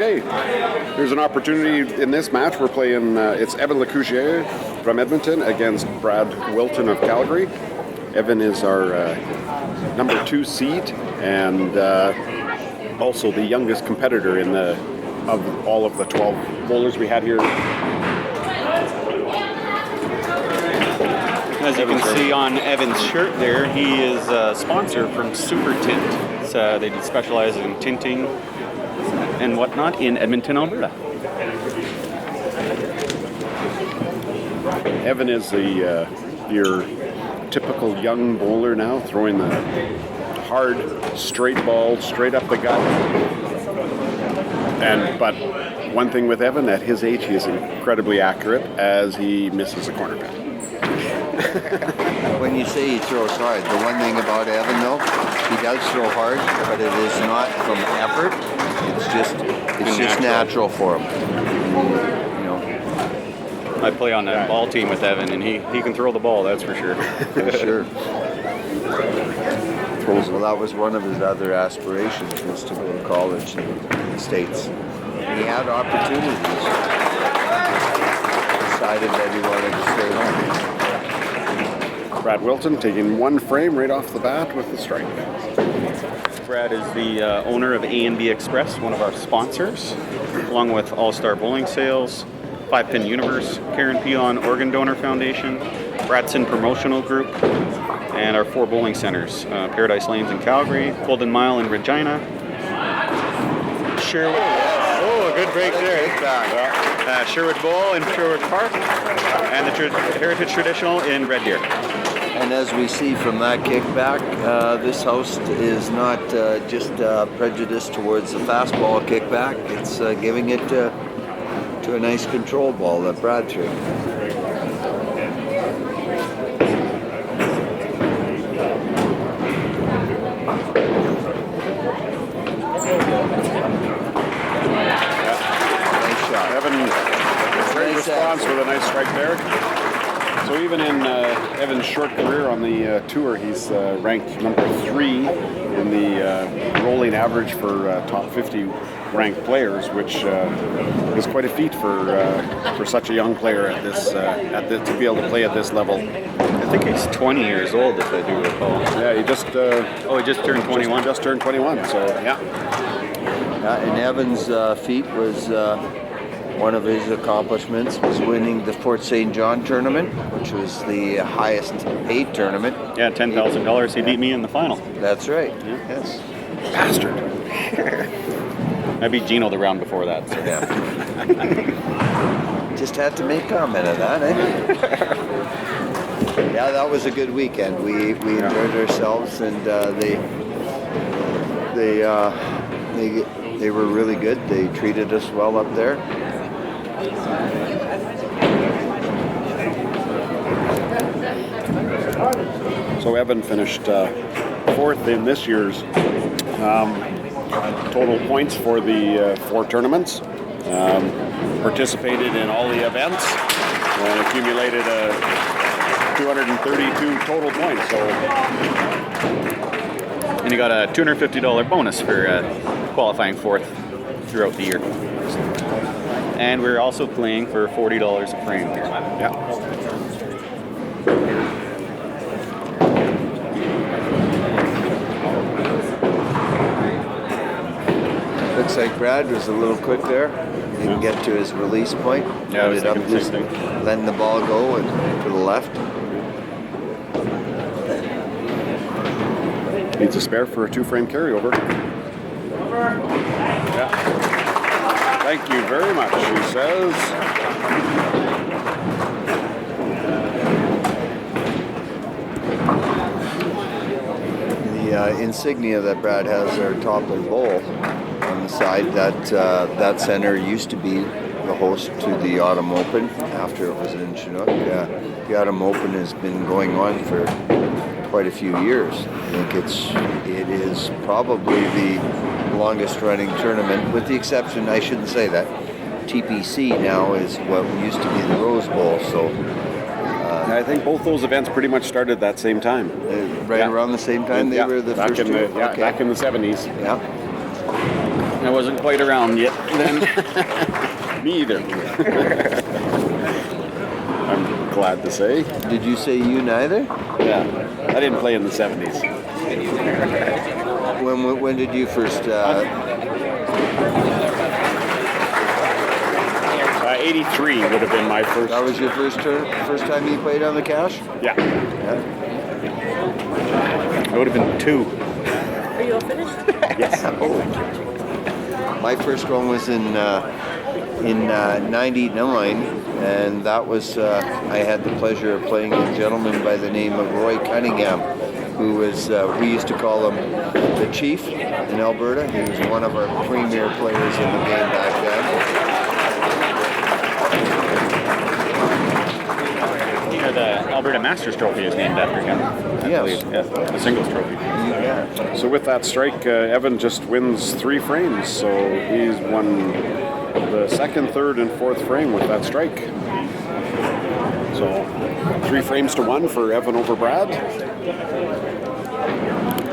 Okay, here's an opportunity in this match. We're playing, it's Evan Lacoursiere from Edmonton against Brad Wilton of Calgary. Evan is our number 2 seed and also the youngest competitor of all of the 12 bowlers we had here. As you can see on Evan's shirt there, he is a sponsor from Super Tint. They specialize in tinting and whatnot in Edmonton, Alberta. Evan is your typical young bowler now, throwing the hard, straight ball straight up the gut. But one thing with Evan, at his age, he is incredibly accurate as he misses a corner pin. When you say he throws hard, the one thing about Evan though, he does throw hard, but it is not from effort. It's just natural for him. You know. I play on that ball team with Evan, and he can throw the ball. That's for sure. For sure. Well, that was one of his other aspirations, was to go to college in the States. And he had opportunities. Decided that he wanted to stay home. Brad Wilton taking one frame right off the bat with the strike. Brad is the owner of A&B Express, one of our sponsors, along with All-Star Bowling Sales, 5-Pin Universe, Karen Peon Organ Donor Foundation, Bradson Promotional Group, and our 4 bowling centers, Paradise Lanes in Calgary, Golden Mile in Regina, Sherwood. Oh, a good break there. Sherwood Bowl in Sherwood Park, and the Heritage Traditional in Red Deer. And as we see from that kickback, this host is not just prejudiced towards the fastball kickback. It's giving it to a nice control ball that Brad threw. Nice shot. Evan, great response with a nice strike there. So even in Evan's short career on the tour, he's ranked number 3 in the rolling average for top 50 ranked players, which is quite a feat for such a young player at this to be able to play at this level. I think he's 20 years old, if I do recall. Yeah, he just he just turned 21. Just turned 21. So yeah. And Evan's feat was. One of his accomplishments was winning the Fort St. John tournament, which was the highest paid tournament. Yeah, $10,000. He beat me in the final. That's right. Yeah. Yes. Bastard. I beat Gino the round before that. So. Yeah. Just had to make comment of that, eh? Yeah, that was a good weekend. We enjoyed ourselves, and they were really good. They treated us well up there. So Evan finished 4th in this year's total points for the 4 tournaments. Participated in all the events and accumulated 232 total points. So, and he got a $250 bonus for qualifying 4th throughout the year. And we're also playing for $40 a frame here. yeah. Looks like Brad was a little quick there. Didn't get to his release point. Yeah, I was ended up thinking the just same thing. letting the ball go and to the left. Needs a spare for a 2-frame carryover. Yeah. Thank you very much, he says. The insignia that Brad has there, toppling bowl on the side, that center used to be the host to the Autumn Open after it was in Chinook. The Autumn Open has been going on for quite a few years. I think it is probably the longest running tournament, with the exception, I shouldn't say that, TPC now is what used to be the Rose Bowl, so I think both those events pretty much started that same time. right around the same time they were the back first in two? Back in the 70s. Yeah. I wasn't quite around yet then. Me either. I'm glad to say. Did you say you neither? Yeah. I didn't play in the 70s. When did you first? 83 would have been my first. That was your first time you played on the cash? Yeah. I would have been 2. Are you all finished? Yes. My first one was in '99, and that was I had the pleasure of playing a gentleman by the name of Roy Cunningham, who was we used to call him the Chief in Alberta. He was one of our premier players in the game back then. Yeah, the Alberta Masters Trophy is named after him. I Yes. believe. Yeah, the singles trophy. Yeah. So with that strike, Evan just wins 3 frames. So he's won the second, third, and fourth frame with that strike. So 3 frames to 1 for Evan over Brad.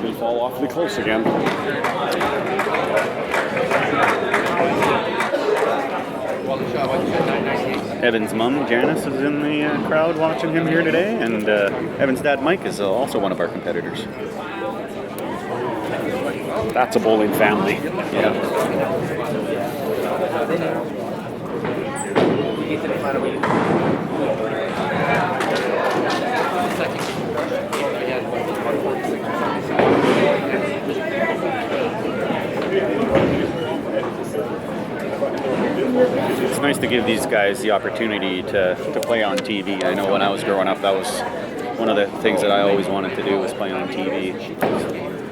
They fall awfully close again. Evan's mom, Janice, is in the crowd watching him here today, and Evan's dad, Mike, is also one of our competitors. That's a bowling family. Yeah. It's nice to give these guys the opportunity to play on TV. I know when I was growing up, that was one of the things that I always wanted to do was play on TV.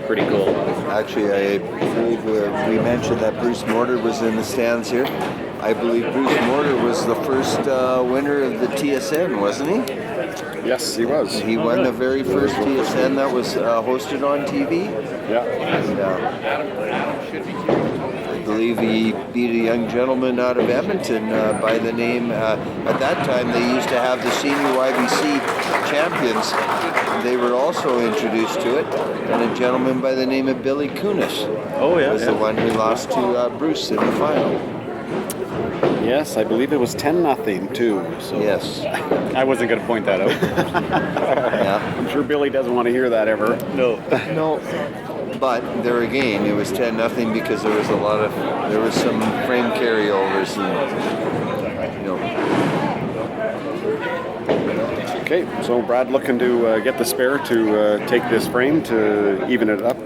Pretty cool. Actually, I believe we mentioned that Bruce Mortar was in the stands here. I believe Bruce Mortar was the first winner of the TSN, wasn't he? Yes, he was. He won the very first TSN that was hosted on TV. Yeah. And, I believe he beat a young gentleman out of Edmonton by the name, at that time they used to have the senior YBC champions. They were also introduced to it, and a gentleman by the name of Billy Kunis was the one who lost to Bruce in the final. Yes, I believe it was 10-0 too. So. Yes. I wasn't going to point that out. Yeah. I'm sure Billy doesn't want to hear that ever. No. No. But there again, it was 10-0 because there was some frame carryovers and, you know. Okay, so Brad looking to get the spare to take this frame to even it up,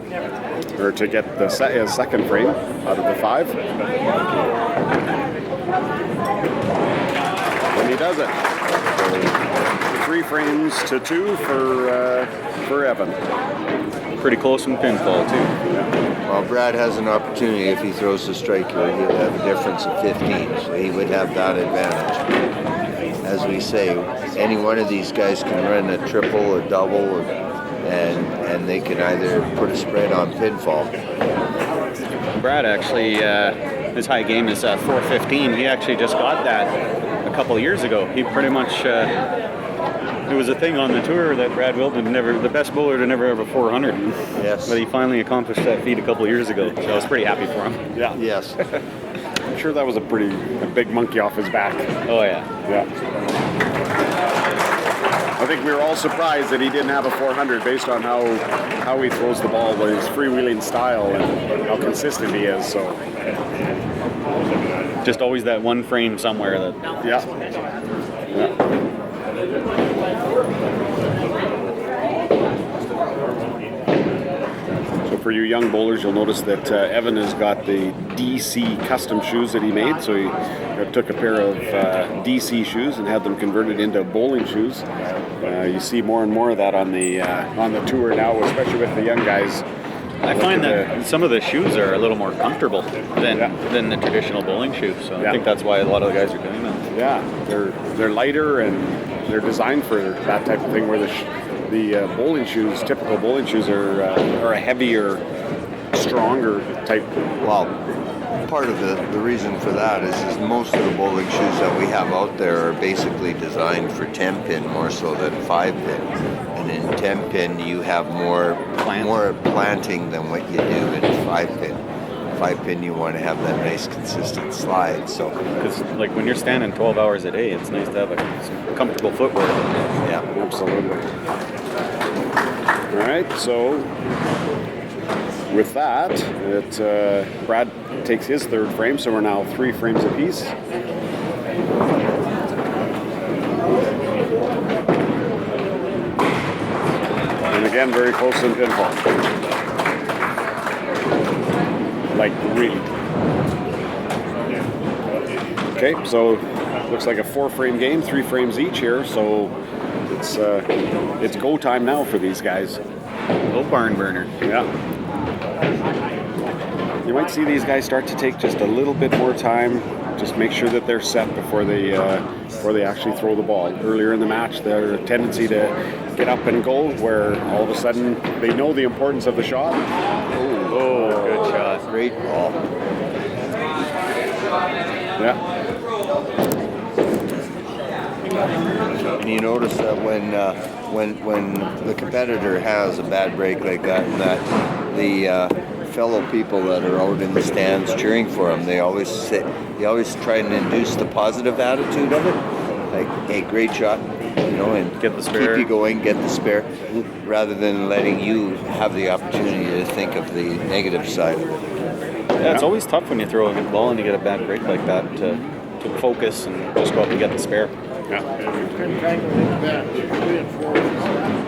or to get the second frame out of the 5. And he does it. So 3 frames to 2 for Evan. Pretty close in pinfall, too. Well, Brad has an opportunity if he throws the strike here. He'll have a difference of 15, so he would have that advantage. As we say, any one of these guys can run a triple, a double, and they can either put a spread on pinfall. Brad actually, his high game is 415. He actually just got that a couple years ago. He pretty much, it was a thing on the tour that Brad Wilton the best bowler to never have a 400. Yes. But he finally accomplished that feat a couple years ago, so I was pretty happy for him. Yeah. Yes. I'm sure that was a big monkey off his back. Oh, yeah. Yeah. I think we were all surprised that he didn't have a 400 based on how he throws the ball, with his freewheeling style and how consistent he is. So Just always that one frame somewhere that. yeah. So for you young bowlers, you'll notice that Evan has got the DC custom shoes that he made. So he took a pair of DC shoes and had them converted into bowling shoes. You see more and more of that on the tour now, especially with the young guys. I find that some of the shoes are a little more comfortable than the traditional bowling shoe. So I think that's why a lot of the guys are doing that. Yeah, they're lighter and they're designed for that type of thing. Where the bowling shoes, typical bowling shoes, are a heavier, stronger type. Well, part of the reason for that is most of the bowling shoes that we have out there are basically designed for 10-pin more so than 5-pin. And in 10-pin, you have more planting than what you do in 5-pin. 5-pin, you want to have that nice consistent slide. So Because like when you're standing 12 hours a day, it's nice to have some comfortable footwear. yeah, Absolutely. All right, so with that, Brad takes his third frame, so we're now 3 frames apiece. And again, very close in pinfall. Like really. Okay, so looks like a 4-frame game, 3 frames each here, so it's go time now for these guys. Little barn burner. Yeah. You might see these guys start to take just a little bit more time, just make sure that they're set before they actually throw the ball. Earlier in the match, their tendency to get up and go, where all of a sudden they know the importance of the shot. Oh, good shot. great ball. Yeah. And you notice that when the competitor has a bad break like that, and that the fellow people that are out in the stands cheering for him, they always try and induce the positive attitude of it. Like, hey, great shot, and Get the spare. keep you going, get the spare, rather than letting you have the opportunity to think of the negative side. Yeah, it's always tough when you throw a good ball and you get a bad break like that to focus and just go up and get the spare.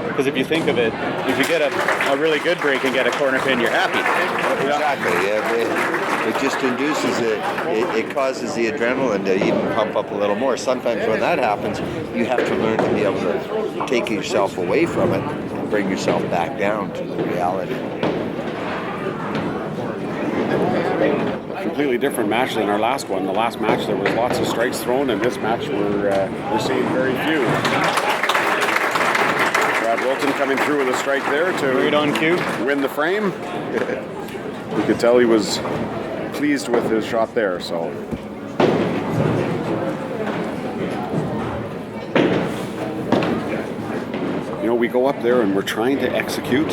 Because if you think of it, if you get a really good break and get a corner pin, you're happy. Exactly. Yeah, it just induces it causes the adrenaline to even pump up a little more. Sometimes when that happens, you have to learn to be able to take yourself away from it and bring yourself back down to the reality. Completely different match than our last one. The last match there was lots of strikes thrown, and this match we're seeing very few. Brad Wilton coming through with a strike there to Right on cue. win the frame. You could tell he was pleased with his shot there. So we go up there and we're trying to execute.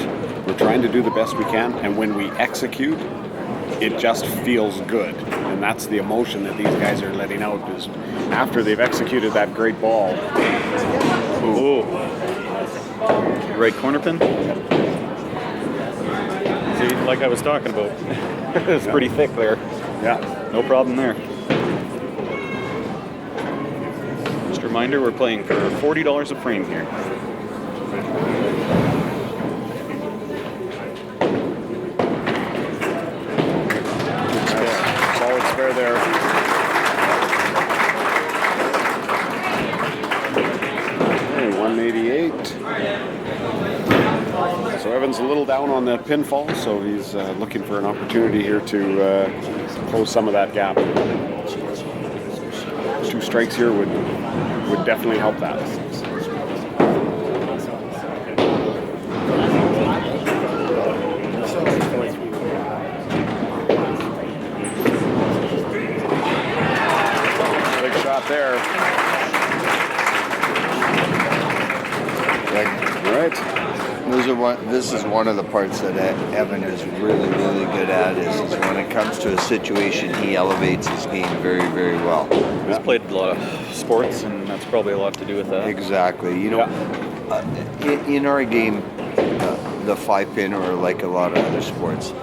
We're trying to do the best we can, and when we execute, it just feels good. And that's the emotion that these guys are letting out, is after they've executed that great ball. Ooh. Right corner pin. See, like I was talking about, it's pretty thick there. Yeah. No problem there. Just a reminder, we're playing for $40 a frame here. Solid spare there. Okay, 188. So Evan's a little down on the pinfall, so he's looking for an opportunity here to close some of that gap. 2 strikes here would definitely help that. Big shot there. All right. This is one of the parts that Evan is really, really good at, is when it comes to a situation, he elevates his game very, very well. He's played a lot of sports, and that's probably a lot to do with that. Exactly. In our game, the 5-pin, or like a lot of other sports,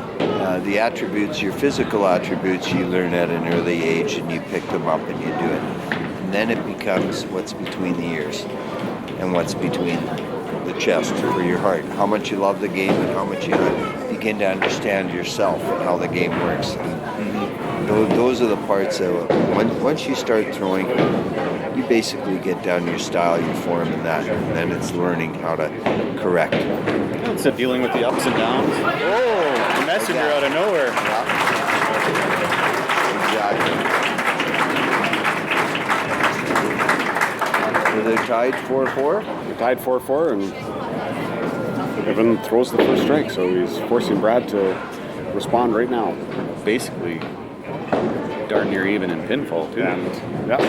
the attributes, your physical attributes, you learn at an early age, and you pick them up and you do it. And then it becomes what's between the ears and what's between the chest for your heart. How much you love the game and how much you begin to understand yourself and how the game works. And those are the parts that once you start throwing, you basically get down your style, your form, and that, and then it's learning how to correct. It's dealing with the ups and downs. Oh, a messenger out of nowhere. Exactly. So they're tied 4-4? They're tied 4-4, and Evan throws the first strike, so he's forcing Brad to respond right now. Basically, darn near even in pinfall, too. Yeah.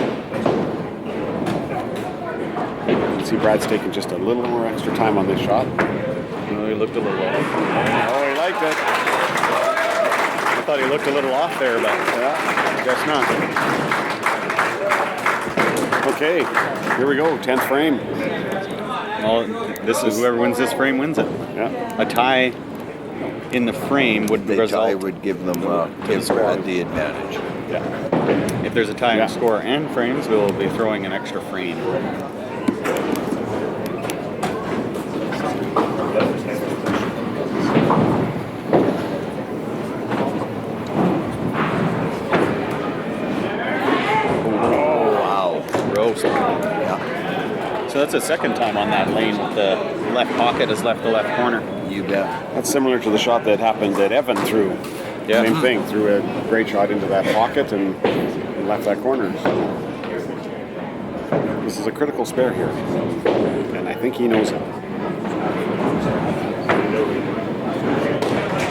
You can see Brad's taking just a little more extra time on this shot. He looked a little off. Oh, he liked it. I thought he looked a little off there, but I guess not. Okay, here we go, 10th frame. Well, this is whoever wins this frame wins it. Yeah. A tie in the frame would The result. tie would give them give Brad the advantage. Yeah. If there's a tie Yeah. in score and frames, we'll be throwing an extra frame. Wow. Roast. Yeah. So that's the second time on that lane with the left pocket has left the left corner. You bet. That's similar to the shot that happened that Evan threw. Yeah. Same thing, threw a great shot into that pocket and left that corner. So this is a critical spare here, and I think he knows it.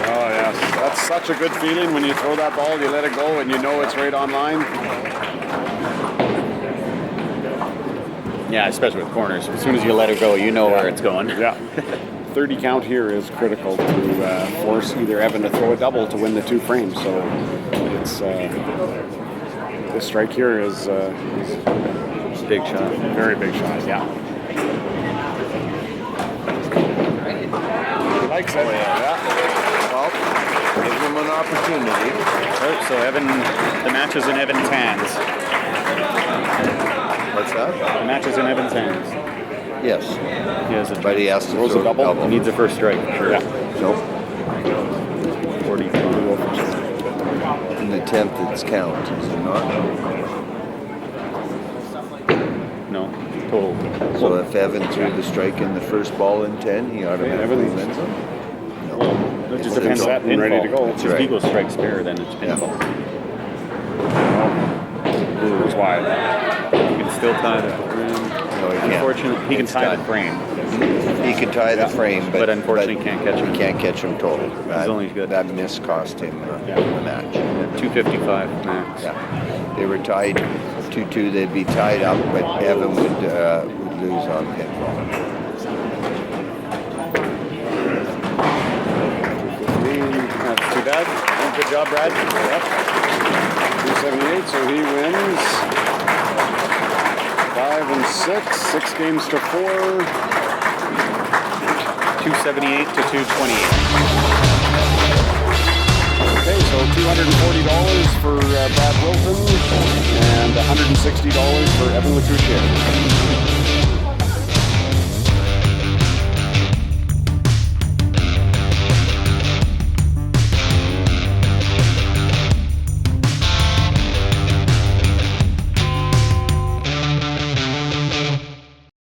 Oh yes, that's such a good feeling when you throw that ball, you let it go, and you know it's right on line. Yeah, especially with corners. As soon as you let it go, you know where it's going. Yeah. 30 count here is critical to force either Evan to throw a double to win the 2 frames. So it's this strike here is Big shot. very big shot. Yeah. He likes it. Yeah. Well, give them an opportunity. Oh, so Evan, the match is in Evan's hands. What's that? The match is in Evan's hands. Yes. He has a But he has to Throws throw a double. He needs a first strike for sure. Yeah. Nope. 45. In the 10th, it's count, is it not? No, total. So if Evan threw the strike in the first ball in 10, he automatically Evan- wins it? Well, it just depends set on and ready to pinfall. go. If That's his right. eagle strikes spare, then it's Yeah. pinfall. It was wide. He can still tie the frame. No, he can't. Unfortunately, he can It's tie done. the frame. He could tie the frame, But unfortunately can't catch him. He can't catch him total. only good. That miss cost him the match. 255 max. Yeah. They were tied 2-2. They'd be tied up, but Evan would lose on pinfall. That's too bad. Good job, Brad. Yep. 278, so he wins 5 and 6, 6 games to 4. 278 to 228. Okay, so $240 for Brad Wilton and $160 for Evan Lacoursiere.